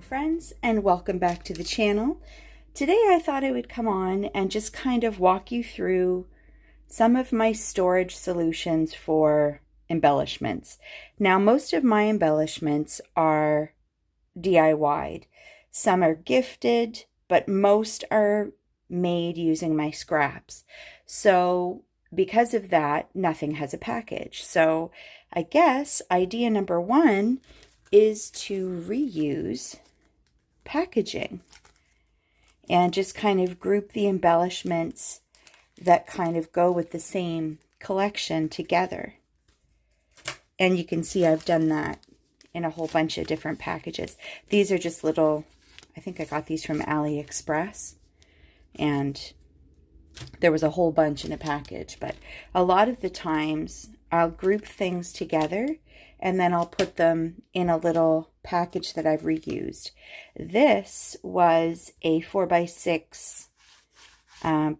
Friends, and welcome back to the channel. Today I thought I would come on and just kind of walk you through some of my storage solutions for embellishments. Now, most of my embellishments are DIY'd. Some are gifted, but most are made using my scraps. So because of that, nothing has a package. So I guess idea number one is to reuse packaging and just kind of group the embellishments that kind of go with the same collection together. And you can see I've done that in a whole bunch of different packages. These are just little, I think I got these from AliExpress, and there was a whole bunch in a package, but a lot of the times I'll group things together and then I'll put them in a little package that I've reused. This was a 4x6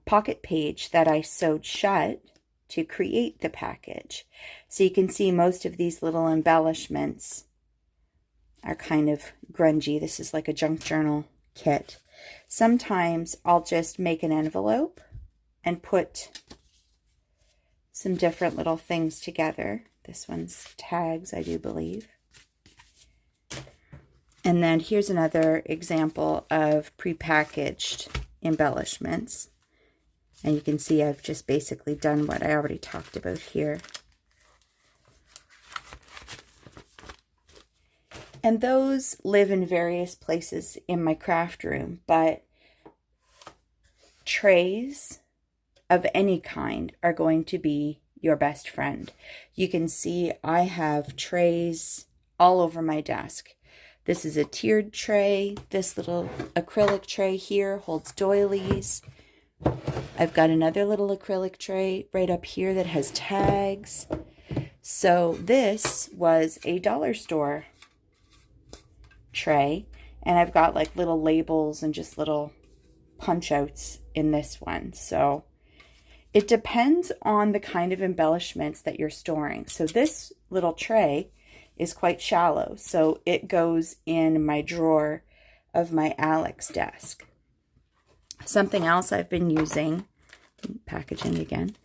pocket page that I sewed shut to create the package. So you can see most of these little embellishments are kind of grungy. This is like a junk journal kit. Sometimes I'll just make an envelope and put some different little things together. This one's tags, I do believe. And then here's another example of prepackaged embellishments. And you can see I've just basically done what I already talked about here. And those live in various places in my craft room, but trays of any kind are going to be your best friend. You can see I have trays all over my desk. This is a tiered tray. This little acrylic tray here holds doilies. I've got another little acrylic tray right up here that has tags. So this was a dollar store tray, and I've got like little labels and just little punch outs in this one. So it depends on the kind of embellishments that you're storing. So this little tray is quite shallow, so it goes in my drawer of my Alex desk. Something else I've been using, packaging again,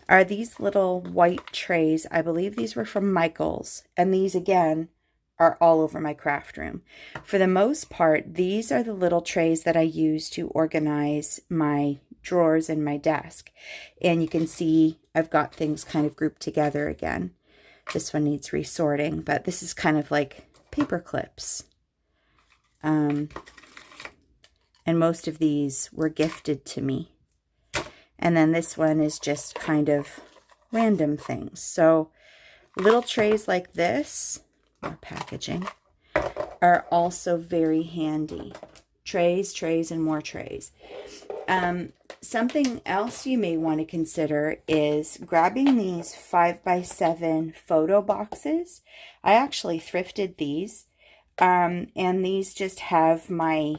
are these little white trays. I believe these were from Michael's, and these again are all over my craft room. For the most part, these are the little trays that I use to organize my drawers in my desk. And you can see I've got things kind of grouped together again. This one needs resorting, but this is kind of like paper clips. And most of these were gifted to me. And then this one is just kind of random things. So little trays like this, or packaging, are also very handy. Trays, trays, and more trays. Something else you may want to consider is grabbing these 5x7 photo boxes. I actually thrifted these, and these just have my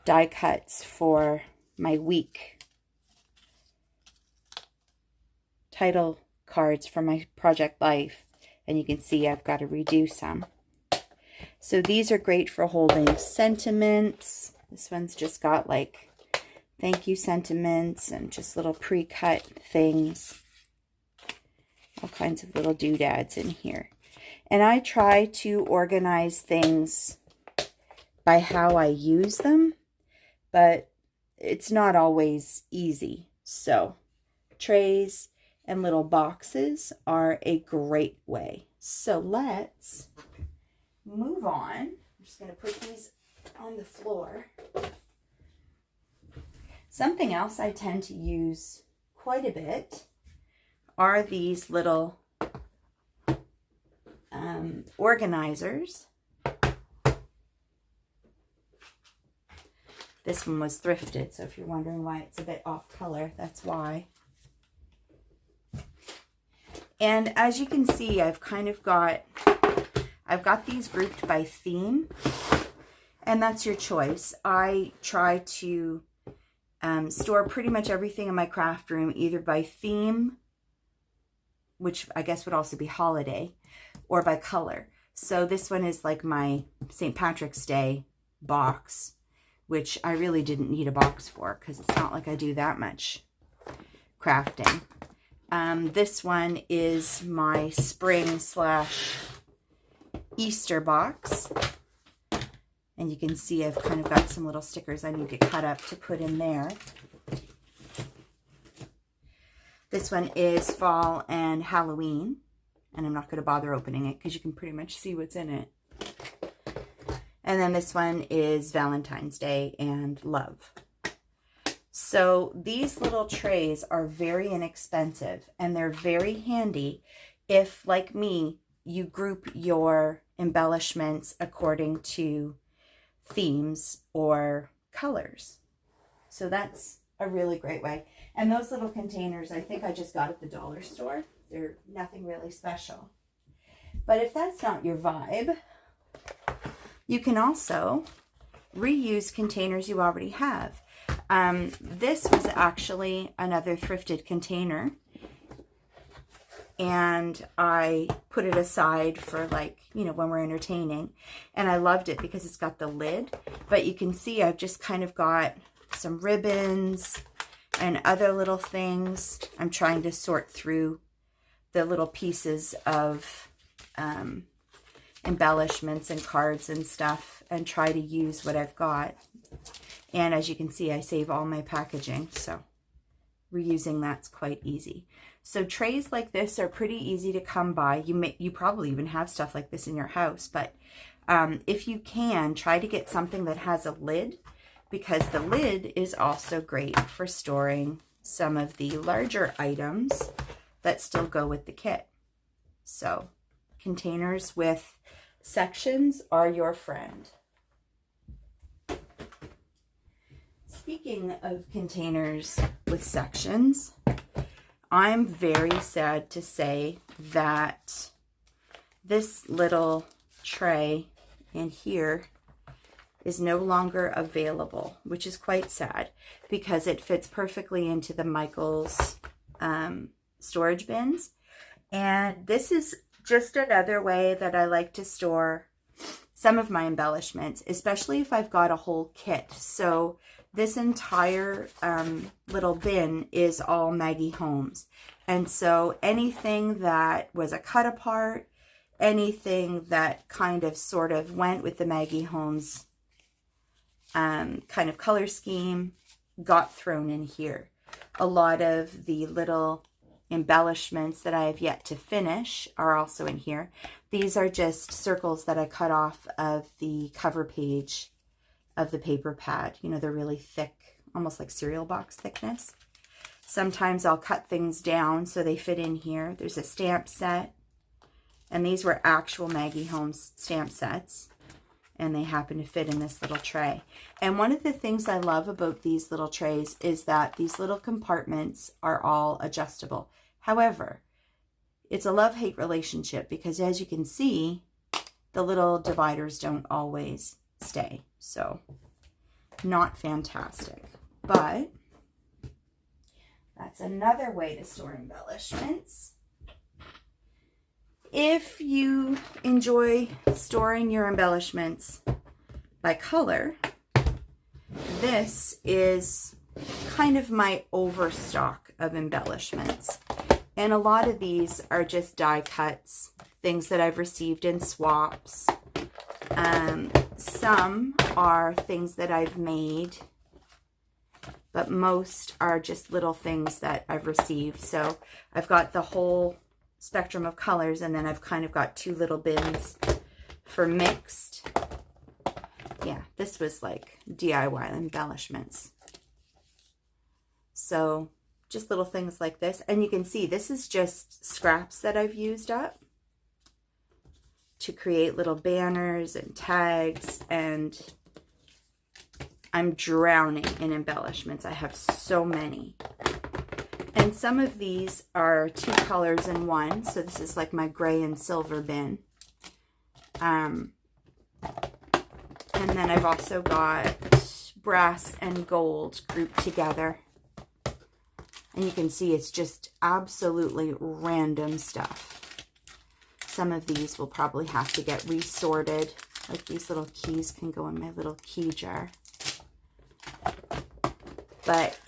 die cuts for my week title cards for my project life, and you can see I've got to redo some. So these are great for holding sentiments. This one's just got like thank you sentiments and just little pre-cut things. All kinds of little doodads in here. And I try to organize things by how I use them, but it's not always easy. So trays and little boxes are a great way. So let's move on. I'm just going to put these on the floor. Something else I tend to use quite a bit are these little organizers. This one was thrifted, so if you're wondering why it's a bit off color, that's why. And as you can see, I've got these grouped by theme, and that's your choice. I try to store pretty much everything in my craft room either by theme, which I guess would also be holiday, or by color. So this one is like my St. Patrick's Day box, which I really didn't need a box for because it's not like I do that much crafting. This one is my spring/Easter box. And you can see I've kind of got some little stickers I need to cut up to put in there. This one is fall and Halloween. And I'm not going to bother opening it because you can pretty much see what's in it. And then this one is Valentine's Day and love. So these little trays are very inexpensive and they're very handy if, like me, you group your embellishments according to themes or colors. So that's a really great way. And those little containers, I think I just got at the dollar store. They're nothing really special. But if that's not your vibe, you can also reuse containers you already have. This was actually another thrifted container, and I put it aside for, like, you know, when we're entertaining, and I loved it because it's got the lid, but you can see I've just kind of got some ribbons and other little things. I'm trying to sort through the little pieces of embellishments and cards and stuff and try to use what I've got. And as you can see, I save all my packaging, so reusing that's quite easy. So trays like this are pretty easy to come by. You probably even have stuff like this in your house, but if you can, try to get something that has a lid, because the lid is also great for storing some of the larger items that still go with the kit. So containers with sections are your friend. Speaking of containers with sections, I'm very sad to say that this little tray in here is no longer available, which is quite sad because it fits perfectly into the Michaels storage bins. And this is just another way that I like to store some of my embellishments, especially if I've got a whole kit. So this entire little bin is all Maggie Holmes. And so anything that was a cut apart, anything that kind of sort of went with the Maggie Holmes kind of color scheme got thrown in here. A lot of the little embellishments that I have yet to finish are also in here. These are just circles that I cut off of the cover page of the paper pad. You know, they're really thick, almost like cereal box thickness. Sometimes I'll cut things down so they fit in here. There's a stamp set, and these were actual Maggie Holmes stamp sets, and they happen to fit in this little tray. And one of the things I love about these little trays is that these little compartments are all adjustable. However, it's a love-hate relationship because, as you can see, the little dividers don't always stay. So, not fantastic. But that's another way to store embellishments. If you enjoy storing your embellishments by color, this is kind of my overstock of embellishments. And a lot of these are just die cuts, things that I've received in swaps. Some are things that I've made, but most are just little things that I've received. So I've got the whole spectrum of colors, and then I've kind of got two little bins for mixed. Yeah, this was like DIY embellishments. So just little things like this. And you can see this is just scraps that I've used up to create little banners and tags, and I'm drowning in embellishments. I have so many. And some of these are 2 colors in one. So this is like my gray and silver bin. And then I've also got brass and gold grouped together. And you can see it's just absolutely random stuff. Some of these will probably have to get resorted. Like these little keys can go in my little key jar. But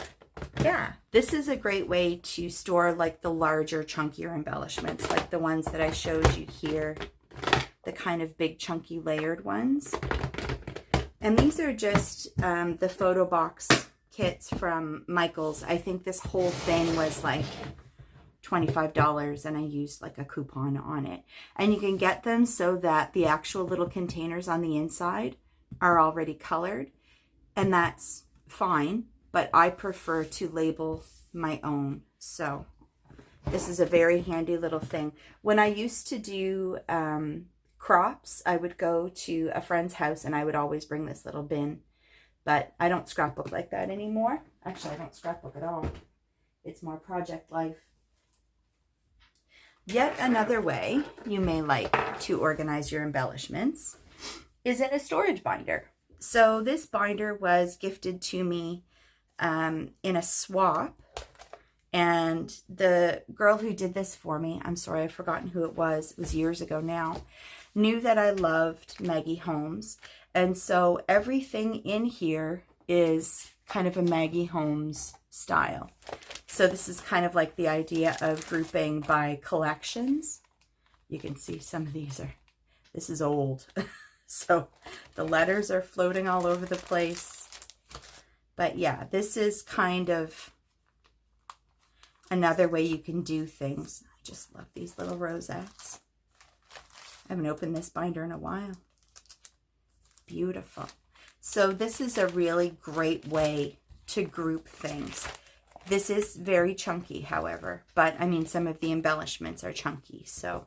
yeah, this is a great way to store like the larger, chunkier embellishments, like the ones that I showed you here, the kind of big, chunky, layered ones. And these are just the photo box kits from Michael's. I think this whole thing was like $25 and I used like a coupon on it. And you can get them so that the actual little containers on the inside are already colored, and that's fine, but I prefer to label my own. So this is a very handy little thing. When I used to do crops, I would go to a friend's house and I would always bring this little bin. But I don't scrapbook like that anymore. Actually, I don't scrapbook at all. It's more project life. Yet another way you may like to organize your embellishments is in a storage binder. So this binder was gifted to me in a swap. And the girl who did this for me, I'm sorry, I've forgotten who it was years ago now, knew that I loved Maggie Holmes. And so everything in here is kind of a Maggie Holmes style. So this is kind of like the idea of grouping by collections. You can see some of these are, this is old. So the letters are floating all over the place. But yeah, this is kind of another way you can do things. I just love these little rosettes. I haven't opened this binder in a while. Beautiful. So this is a really great way to group things. This is very chunky, however, but I mean, some of the embellishments are chunky. So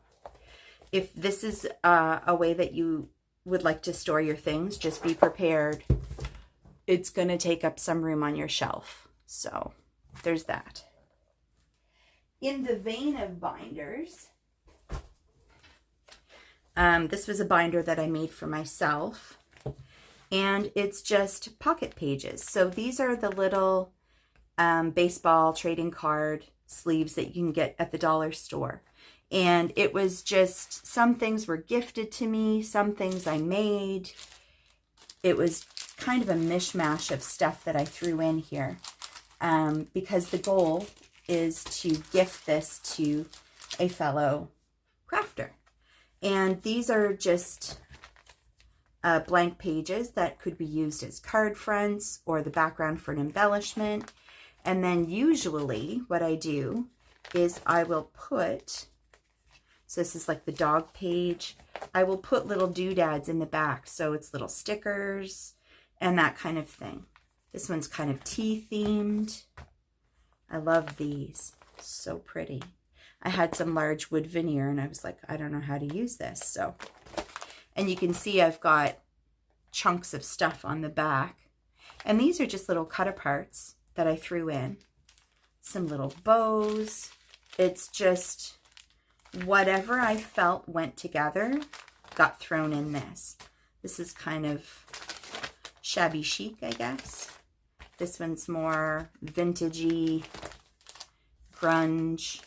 if this is a way that you would like to store your things, just be prepared. It's going to take up some room on your shelf. So there's that. In the vein of binders, this was a binder that I made for myself, and it's just pocket pages. So these are the little baseball trading card sleeves that you can get at the dollar store. And it was just, some things were gifted to me, some things I made. It was kind of a mishmash of stuff that I threw in here because the goal is to gift this to a fellow crafter. And these are just blank pages that could be used as card fronts or the background for an embellishment. And then usually what I do is I will put, so this is like the dog page, I will put little doodads in the back. So it's little stickers and that kind of thing. This one's kind of tea themed. I love these. So pretty. I had some large wood veneer and I was like, I don't know how to use this. So, and you can see I've got chunks of stuff on the back. And these are just little cut aparts that I threw in. Some little bows. It's just whatever I felt went together got thrown in this. This is kind of shabby chic, I guess. This one's more vintagey, grunge.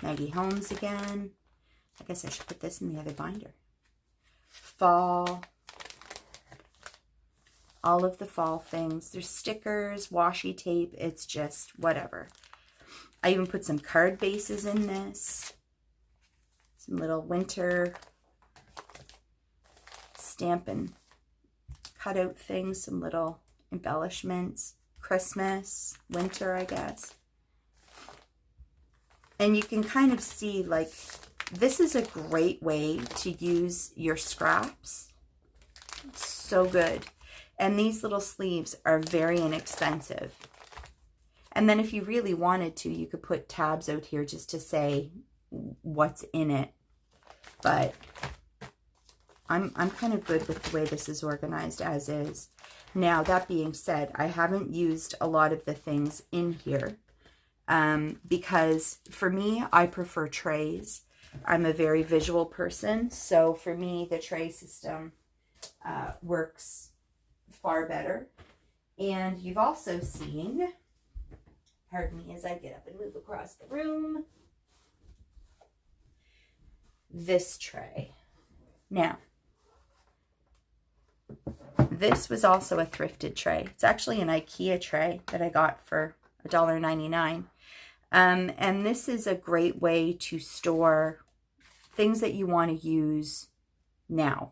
Maggie Holmes again. I guess I should put this in the other binder. Fall. All of the fall things. There's stickers, washi tape. It's just whatever. I even put some card bases in this. Some little winter stamp and cutout things. Some little embellishments. Christmas, winter, I guess. And you can kind of see, like, this is a great way to use your scraps. So good. And these little sleeves are very inexpensive. And then if you really wanted to, you could put tabs out here just to say what's in it. But I'm kind of good with the way this is organized as is. Now, that being said, I haven't used a lot of the things in here because for me, I prefer trays. I'm a very visual person, so for me, the tray system works far better. And you've also seen, pardon me as I get up and move across the room, this tray. Now, this was also a thrifted tray. It's actually an IKEA tray that I got for $1.99. And this is a great way to store things that you want to use now.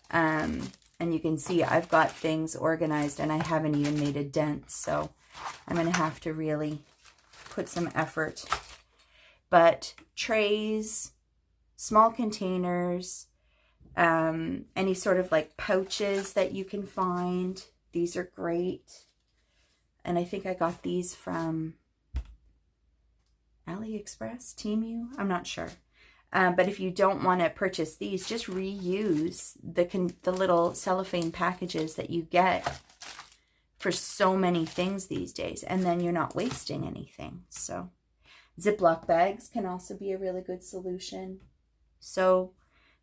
And you can see I've got things organized and I haven't even made a dent. So I'm going to have to really put some effort. But trays, small containers, any sort of like pouches that you can find. These are great. And I think I got these from AliExpress, Temu, I'm not sure. But if you don't want to purchase these, just reuse the little cellophane packages that you get for so many things these days. And then you're not wasting anything. So Ziploc bags can also be a really good solution. So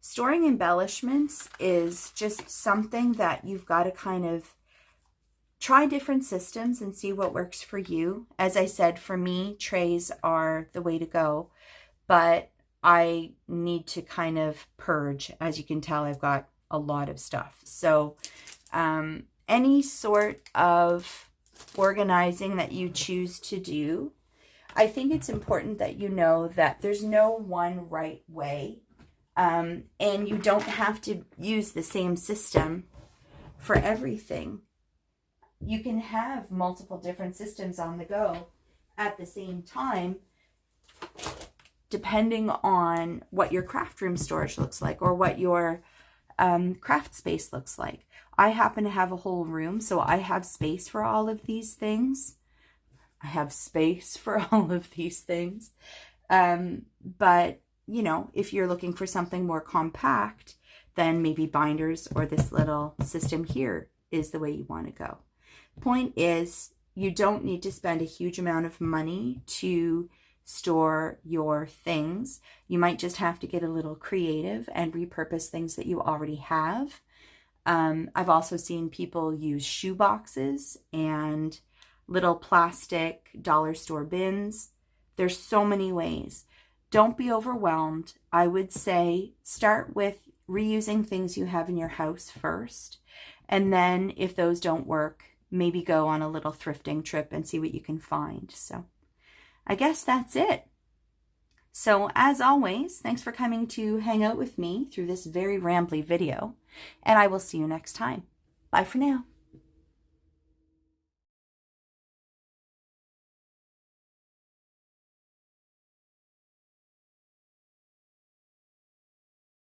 storing embellishments is just something that you've got to kind of try different systems and see what works for you. As I said, for me, trays are the way to go, but I need to kind of purge. As you can tell, I've got a lot of stuff. So any sort of organizing that you choose to do, I think it's important that you know that there's no one right way. And you don't have to use the same system for everything. You can have multiple different systems on the go at the same time, depending on what your craft room storage looks like or what your craft space looks like. I happen to have a whole room, so I have space for all of these things. But, you know, if you're looking for something more compact, then maybe binders or this little system here is the way you want to go. Point is, you don't need to spend a huge amount of money to store your things. You might just have to get a little creative and repurpose things that you already have. I've also seen people use shoe boxes and little plastic dollar store bins. There's so many ways. Don't be overwhelmed. I would say start with reusing things you have in your house first. And then if those don't work, maybe go on a little thrifting trip and see what you can find. So I guess that's it. So as always, thanks for coming to hang out with me through this very rambly video, and I will see you next time. Bye for now.